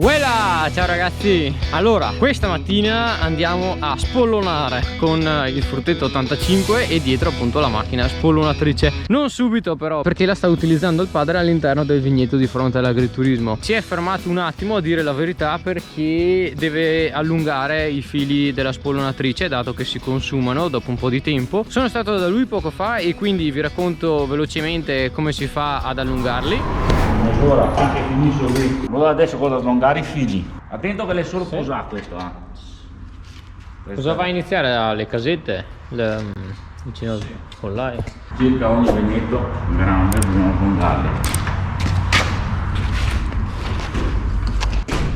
Voilà, ciao ragazzi. Allora, questa mattina andiamo a spollonare con il fruttetto 85 e dietro appunto la macchina spollonatrice. Non subito però, perché la sta utilizzando il padre all'interno del vigneto di fronte all'agriturismo. Si è fermato un attimo a dire la verità perché deve allungare i fili della spollonatrice, dato che si consumano dopo un po' di tempo. Sono stato da lui poco fa e quindi vi racconto velocemente come si fa ad allungarli. Ora anche finisce lì. Allora adesso cosa slungare i fili. Attento che l'è solo posato questo. Cosa va a iniziare? Dalle casette vicino al pollaio. Circa ogni vignetto grande bisogna slungarli.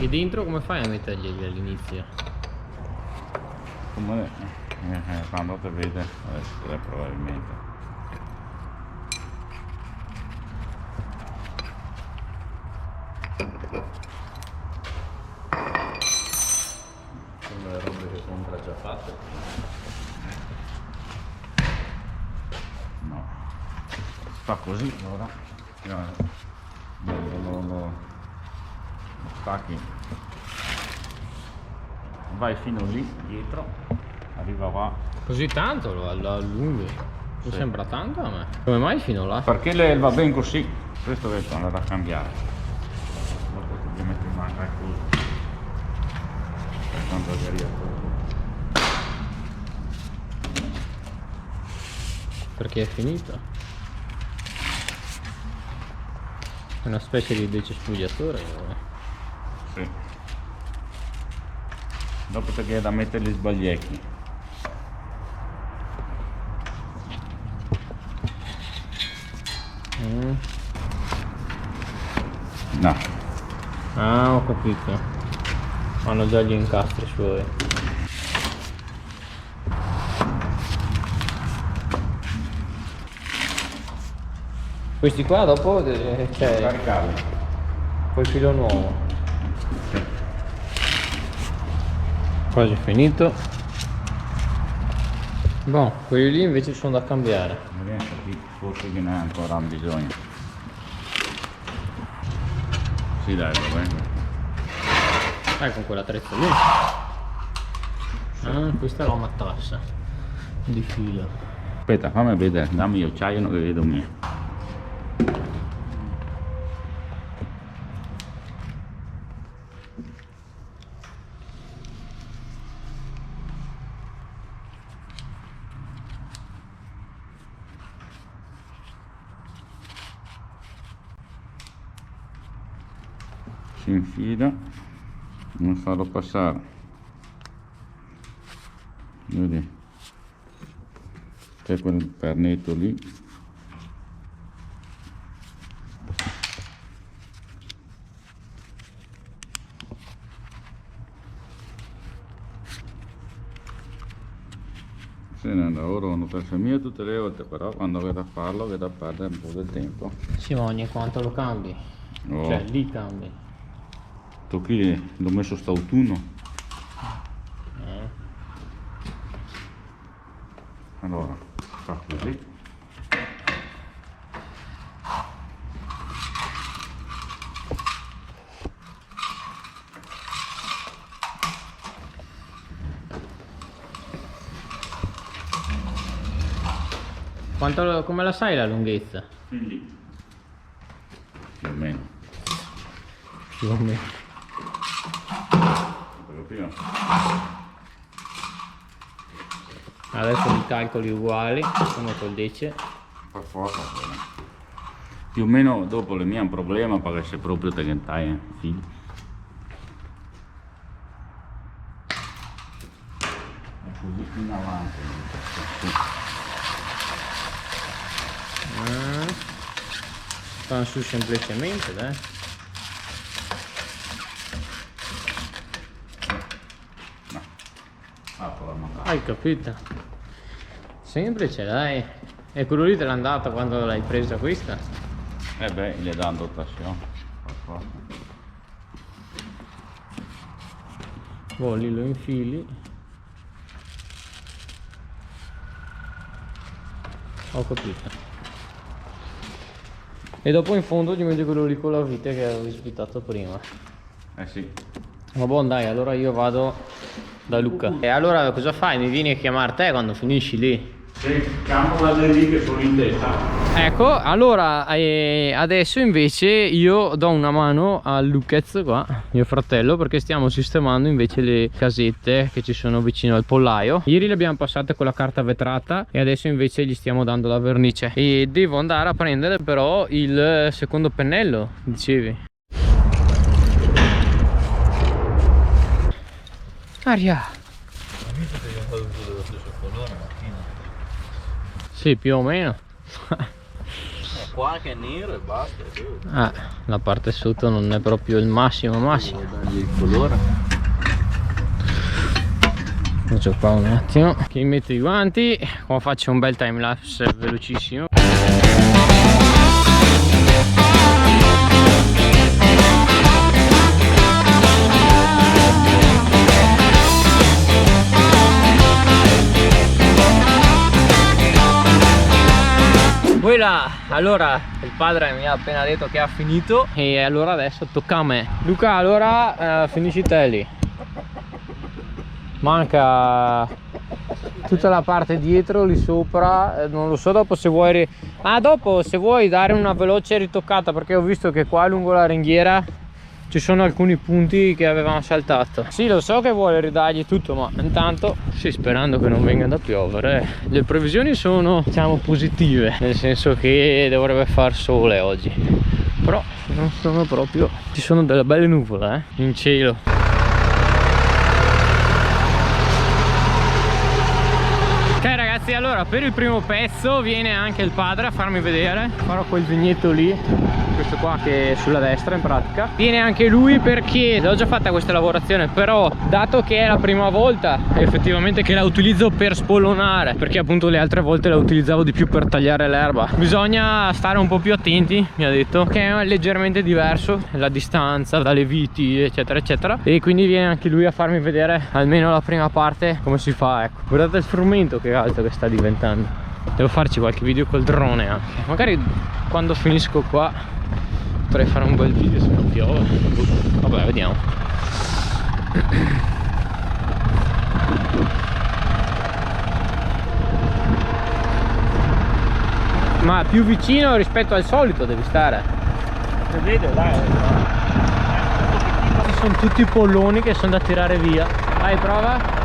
E dentro come fai a metterli all'inizio? Come quando te vede adesso probabilmente. Sono le robe che compra già fatte. No, fa così allora lo stacchi, vai fino lì dietro, arriva qua. Così tanto lo allunghi? Mi sembra tanto a me. Come mai fino là? Perché va bene così. Questo adesso andare a cambiare. Dopo ti metti in manca così. Tanto Perché è finito? È una specie di decespugliatore. Sì. Dopo ti viene da mettere gli sbagliecchi. No. Ah, ho capito. Hanno già gli incastri suoi. Questi qua dopo c'è Caricarli. poi filo nuovo. Quasi finito. Boh, quelli lì invece sono da cambiare. Forse che ne ha ancora bisogno. Sì dai, va bene. Con quell'attrezzo lì. Ah, questa è la matassa di filo. Aspetta, fammi vedere, dammi io acciaio che vedo mio. Si infila, non farlo passare, vedi, c'è quel pernetto lì, se ne andrà ora uno per mio tutte le volte, però quando vedo a farlo vedo a perdere un po' del tempo. Sì, ma ogni quanto lo cambi? Oh. Cioè lì cambi. Qui l'ho messo st'autunno. Allora, fa così. Come la sai la lunghezza? Quindi, più o meno. Più o meno. Adesso li calcoli uguali come col dece. Per forza, più o meno dopo le mie è un problema perché se proprio te che tai fili. E così in avanti. Stanno su semplicemente, dai. Hai capito? Semplice, dai. E quello lì te l'è andata quando l'hai presa questa? Beh, gli dà dotazione. Boh, lì lo infili. Ho capito. E dopo in fondo gli metti quello lì con la vite che avevi svitato prima. Eh sì. Va buon, dai, allora io vado da Luca. E allora cosa fai? Mi vieni a chiamare te quando finisci lì? Sì, chiamo da lì che sono in testa. Ecco, allora adesso invece io do una mano a Lucas qua, mio fratello, perché stiamo sistemando invece le casette che ci sono vicino al pollaio. Ieri le abbiamo passate con la carta vetrata e adesso invece gli stiamo dando la vernice. E devo andare a prendere però il secondo pennello, dicevi. Aria! Sì, più o meno. Qua che è nero e basta. La parte sotto non è proprio il massimo. Devo dargli il colore. Faccio qua un attimo che mi metto i guanti, qua faccio un bel time lapse velocissimo. Voilà, allora il padre mi ha appena detto che ha finito e allora adesso tocca a me. Luca, allora finisci te lì. Manca tutta la parte dietro lì sopra, non lo so dopo se vuoi dopo se vuoi dare una veloce ritoccata, perché ho visto che qua lungo la ringhiera ci sono alcuni punti che avevamo saltato. Sì, lo so che vuole ridargli tutto, ma intanto sì, sperando che non venga da piovere. Le previsioni sono, diciamo, positive, nel senso che dovrebbe far sole oggi, però non sono proprio, ci sono delle belle nuvole in cielo. Ok ragazzi, allora per il primo pezzo viene anche il padre a farmi vedere, farò quel vignetto lì, questo qua che è sulla destra in pratica. Viene anche lui perché l'ho già fatta questa lavorazione, però dato che è la prima volta effettivamente che la utilizzo per spollonare, perché appunto le altre volte la utilizzavo di più per tagliare l'erba, bisogna stare un po' più attenti, mi ha detto, che è leggermente diverso la distanza dalle viti eccetera eccetera, e quindi viene anche lui a farmi vedere almeno la prima parte come si fa. Ecco, guardate il frumento che alto che sta diventando. Devo farci qualche video col drone anche, magari quando finisco qua potrei fare un bel video se non piove. Vabbè, vediamo. Ma più vicino rispetto al solito devi stare. Vedo, dai. Ci sono tutti i polloni che sono da tirare via. Vai, prova.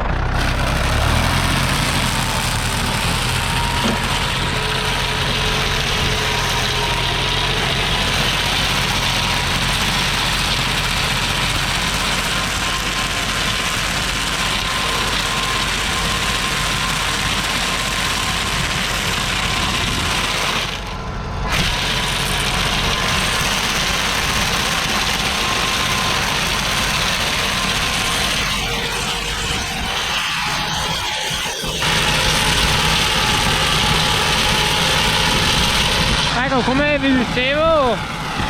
Come vi dicevo,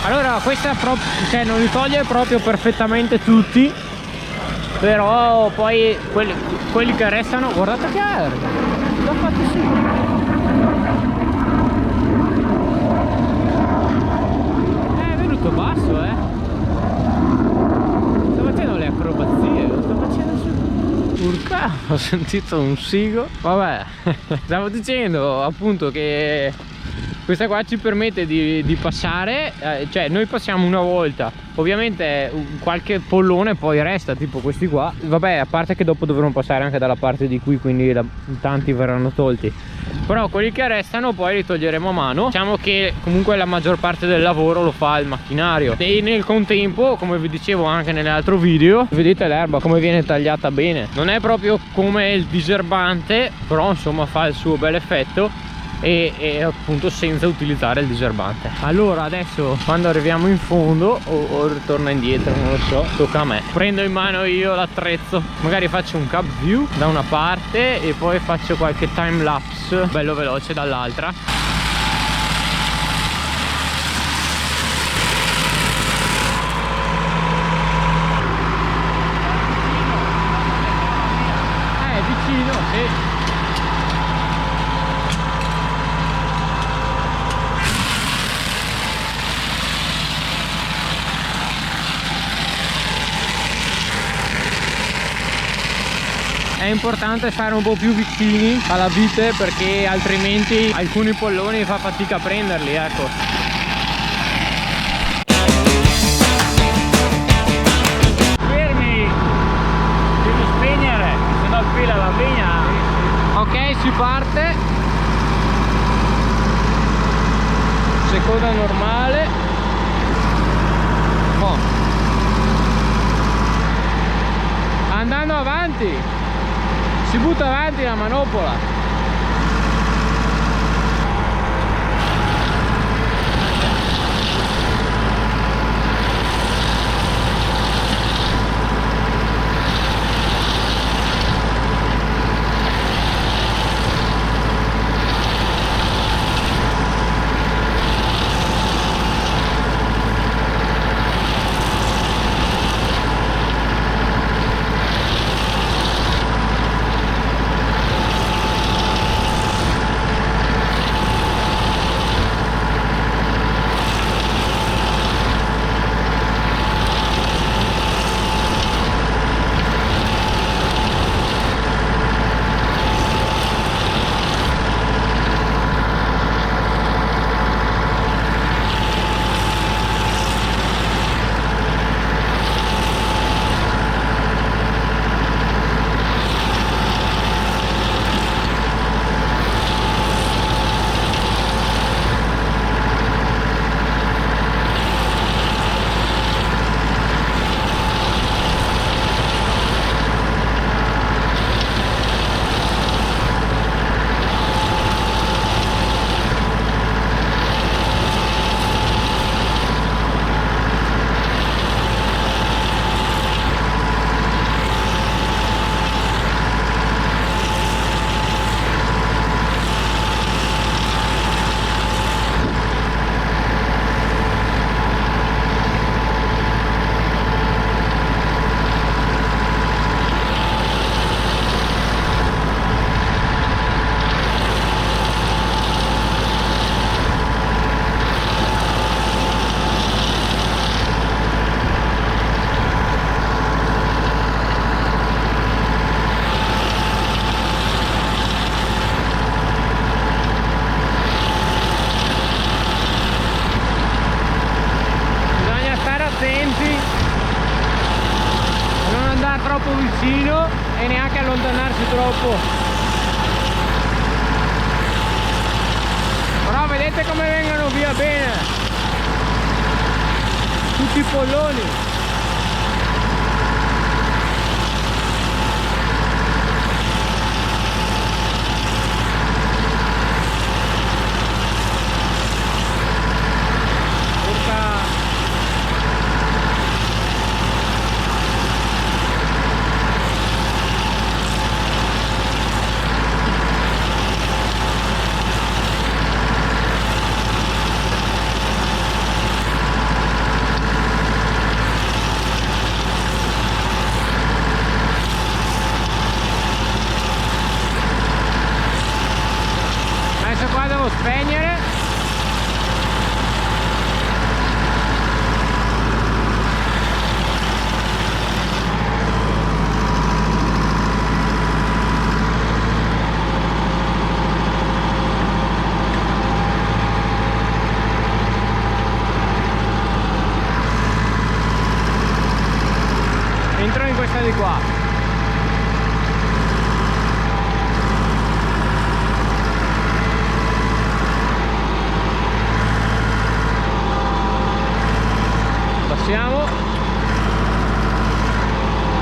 allora questa cioè, non li toglie proprio perfettamente tutti, però poi quelli che restano, guardate che erba, l'ho fatto sì. È venuto basso, sto facendo le acrobazie, lo sto facendo su. Urca, ho sentito un sigo. Vabbè, stavo dicendo appunto che questa qua ci permette di passare, cioè noi passiamo una volta, ovviamente qualche pollone poi resta, tipo questi qua, vabbè, a parte che dopo dovremo passare anche dalla parte di qui, quindi tanti verranno tolti, però quelli che restano poi li toglieremo a mano. Diciamo che comunque la maggior parte del lavoro lo fa il macchinario e nel contempo, come vi dicevo anche nell'altro video, vedete l'erba come viene tagliata bene, non è proprio come il diserbante, però insomma fa il suo bel effetto e appunto senza utilizzare il diserbante. Allora adesso quando arriviamo in fondo o ritorno indietro, non lo so, tocca a me, prendo in mano io l'attrezzo, magari faccio un cap view da una parte e poi faccio qualche time lapse bello veloce dall'altra. Vicino, sì. è importante stare un po' più vicini alla vite, perché altrimenti alcuni polloni fa fatica a prenderli, ecco. Fermi! Devi spegnere, se no fila la legna. Ok, si parte. Seconda normale. Oh. Andando avanti, si butta avanti la manopola. Troppo vicino e neanche allontanarsi troppo. Però vedete come vengono via bene tutti i polloni. Qua devo spegnere. Entro in questa di qua. Passiamo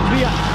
via.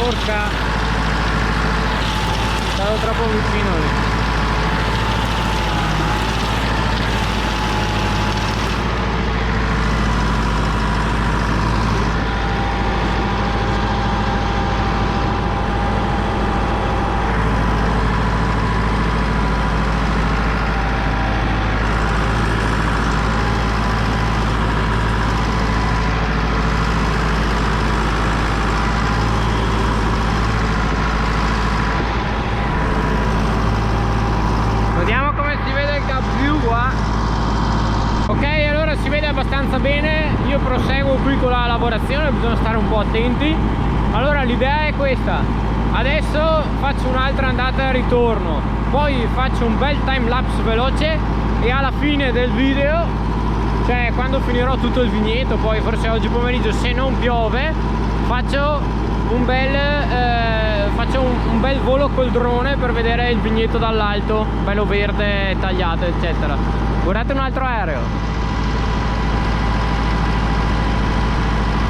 Porca, stavo troppo vicino lì. Vediamo come si vede il CapView qua. Ok, allora si vede abbastanza bene. Io proseguo qui con la lavorazione, bisogna stare un po' attenti. Allora l'idea è questa: adesso faccio un'altra andata e ritorno, poi faccio un bel time lapse veloce e alla fine del video, cioè quando finirò tutto il vigneto, poi forse oggi pomeriggio se non piove, faccio un bel volo col drone per vedere il vigneto dall'alto, bello verde, tagliato eccetera. Guardate un altro aereo,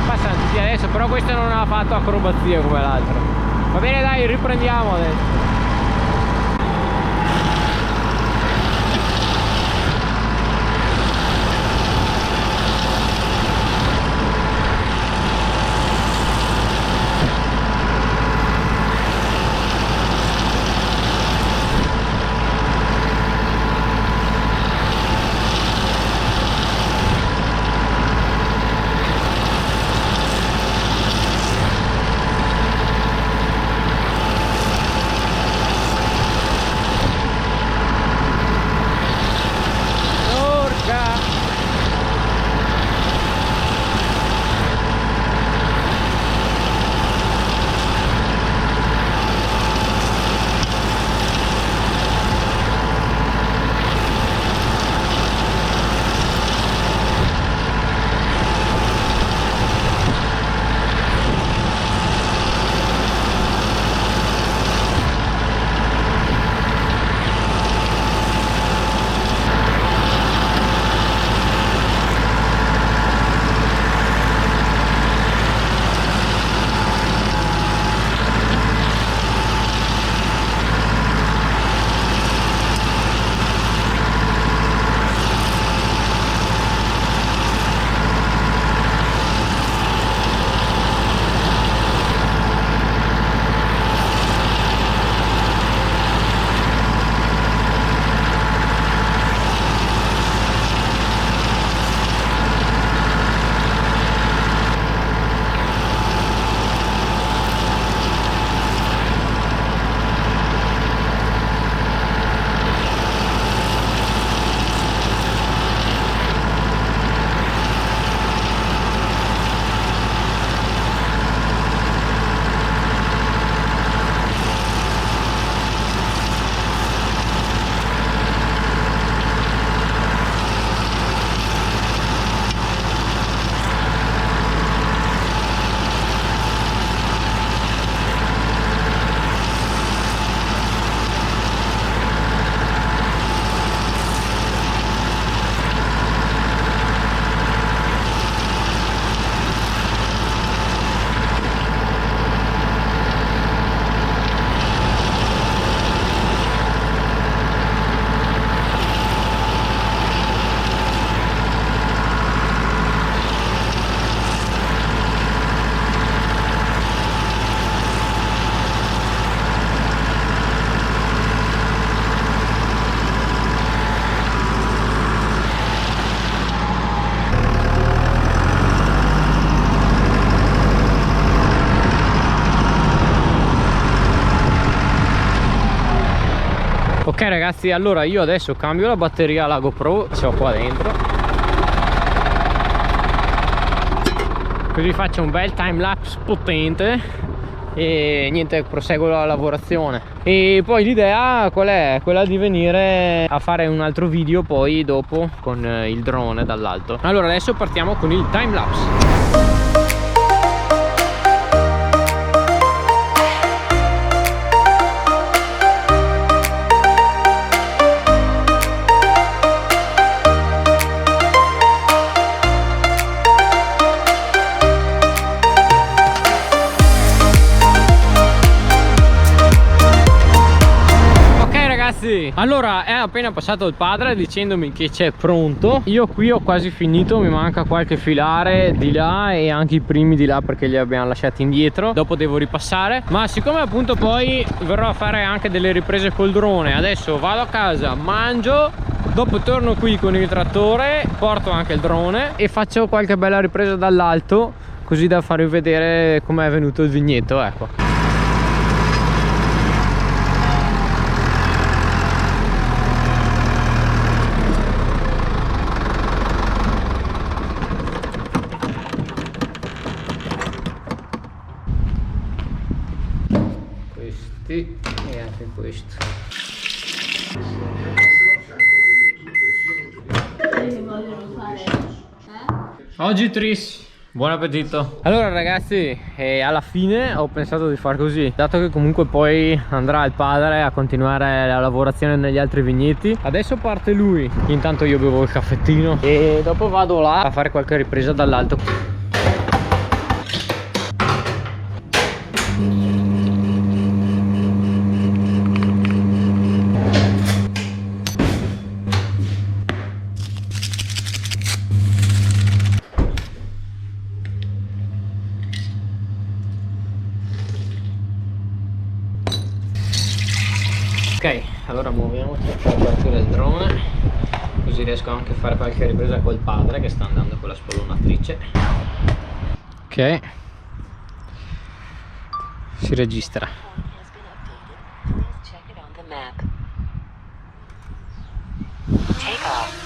passa tutti adesso, però questo non ha fatto acrobazie come l'altro. Va bene, dai, riprendiamo adesso. Ok ragazzi, allora io adesso cambio la batteria alla GoPro, ce l'ho qua dentro, così faccio un bel time lapse potente e niente, proseguo la lavorazione. E poi l'idea qual è? Quella di venire a fare un altro video poi dopo con il drone dall'alto. Allora adesso partiamo con il time lapse. ragazzi, allora è appena passato il padre dicendomi che c'è pronto. Io qui ho quasi finito, mi manca qualche filare di là e anche i primi di là perché li abbiamo lasciati indietro. Dopo devo ripassare, ma siccome appunto poi verrò a fare anche delle riprese col drone, adesso vado a casa, mangio, dopo torno qui con il trattore, porto anche il drone e faccio qualche bella ripresa dall'alto, così da farvi vedere com'è venuto il vignetto, ecco. Questi e anche questo. Oggi Tris, buon appetito. Allora ragazzi, alla fine ho pensato di far così, dato che comunque poi andrà il padre a continuare la lavorazione negli altri vigneti. Adesso parte lui, intanto io bevo il caffettino e dopo vado là a fare qualche ripresa dall'alto. Ok, allora muoviamoci, facciamo partire il drone, così riesco anche a fare qualche ripresa col padre che sta andando con la spollonatrice. Ok, si registra. Take off.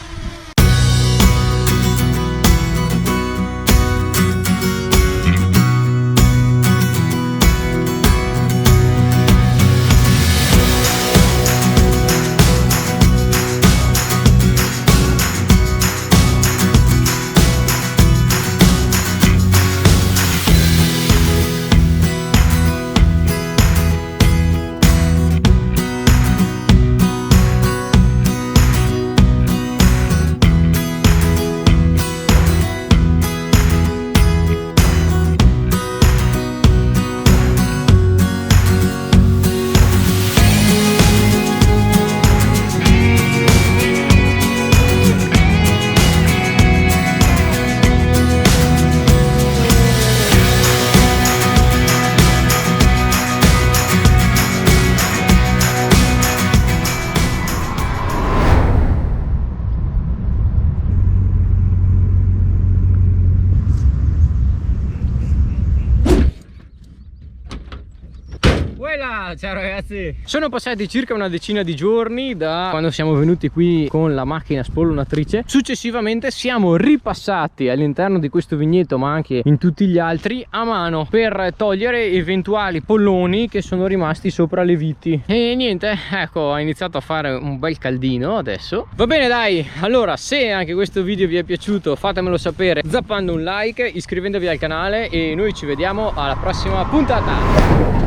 Ciao ragazzi, sono passati circa una decina di giorni da quando siamo venuti qui con la macchina spollonatrice. Successivamente siamo ripassati all'interno di questo vigneto, ma anche in tutti gli altri, a mano per togliere eventuali polloni che sono rimasti sopra le viti. E niente, ecco, ho iniziato a fare un bel caldino adesso. Va bene dai, allora se anche questo video vi è piaciuto fatemelo sapere zappando un like, iscrivendovi al canale e noi ci vediamo alla prossima puntata.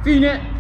Fine.